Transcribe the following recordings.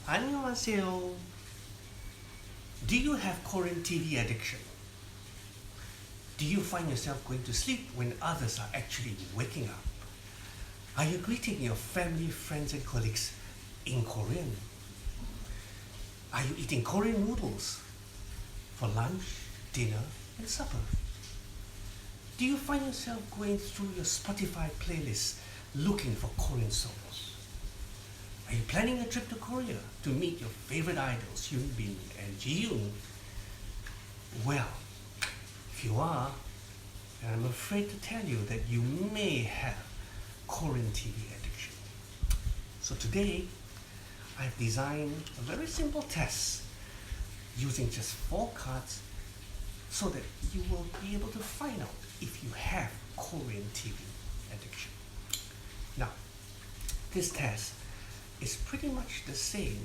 안녕하세요. Do you have Korean TV addiction? Do you find yourself going to sleep when others are actually waking up? Are you greeting your family, friends and colleagues in Korean? Are you eating Korean noodles for lunch, dinner and supper? Do you find yourself going through your Spotify playlist looking for Korean songs? Are you planning a trip to Korea to meet your favorite idols, Yoon Bin and Ji-yoon? Well, if you are, then I'm afraid to tell you that you may have Korean TV addiction. So today, I've designed a very simple test using just 4 cards so that you will be able to find out if you have Korean TV addiction. Now, this test is pretty much the same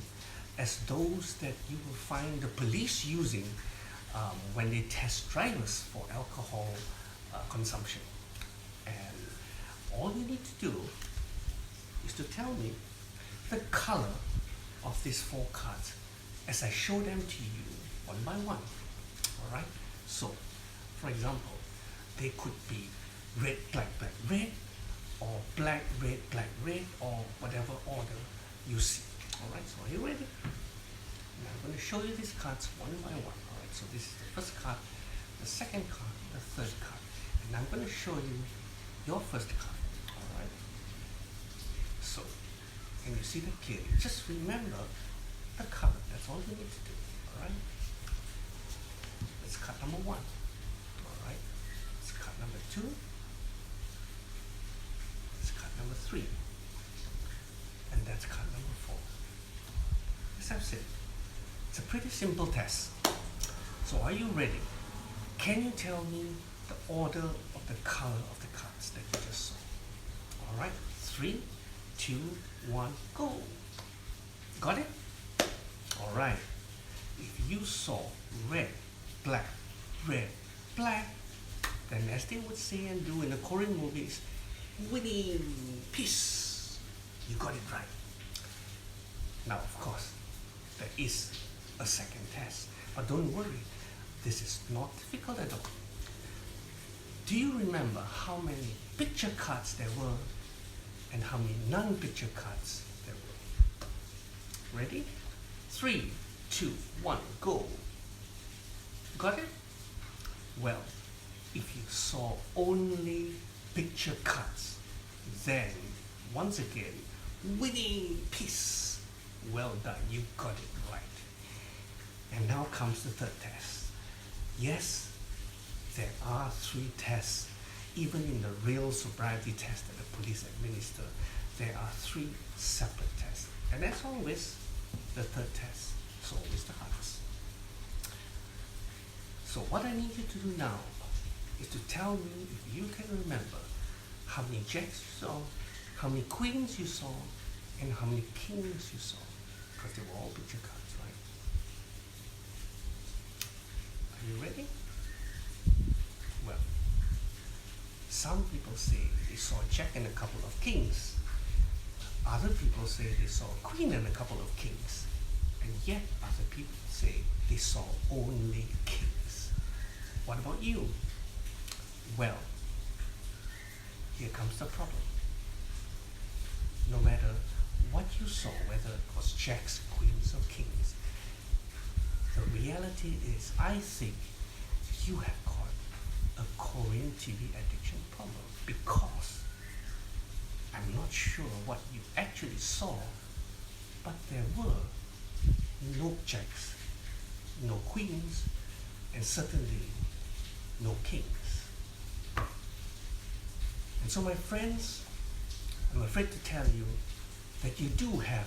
as those that you will find the police using when they test drivers for alcohol consumption. And all you need to do is to tell me the color of these 4 cards as I show them to you one by one. Alright? So, for example, they could be red, black, black, red, or black, red, or whatever order you see. Alright, so are you ready? Now I'm going to show you these cards one by one. Alright, so this is the first card, the second card, the third card. And I'm going to show you your first card. Alright? So, can you see that clearly? Just remember the color. That's all you need to do. Alright? That's card number 1. Alright? That's card number 2. That's card number 3. And that's card number 4. As I've said, it's a pretty simple test. So are you ready? Can you tell me the order of the color of the cards that you just saw? Alright, 3, 2, 1, go. Got it? Alright, if you saw red, black, then as they would say and do in the Korean movies, winning, peace. You got it right. Now, of course, there is a second test, but don't worry, this is not difficult at all. Do you remember how many picture cards there were and how many non-picture cards there were? Ready? 3, 2, 1, go. Got it? Well, if you saw only picture cards, then once again, winning peace. Well done, you got it right. And now comes the third test. Yes, there are 3 tests. Even in the real sobriety test that the police administer, there are 3 separate tests. And as always, the third test is always the hardest. So what I need you to do now is to tell me if you can remember how many jacks you saw, how many queens you saw, and how many kings you saw, because they were all picture cards, right? Are you ready? Well, some people say they saw a jack and a couple of kings. Other people say they saw a queen and a couple of kings. And yet other people say they saw only kings. What about you? Well, here comes the problem. No matter what you saw, whether it was jacks, queens or kings, the reality is I think you have got a Korean TV addiction problem, because I'm not sure what you actually saw, but there were no jacks, no queens, and certainly no kings. And so my friends, I'm afraid to tell you that you do have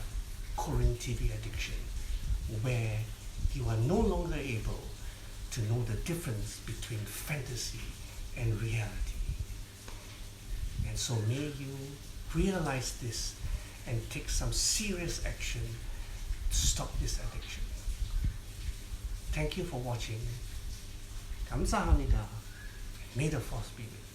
Korean TV addiction, where you are no longer able to know the difference between fantasy and reality. And so may you realize this and take some serious action to stop this addiction. Thank you for watching. 감사합니다. May the force be with you.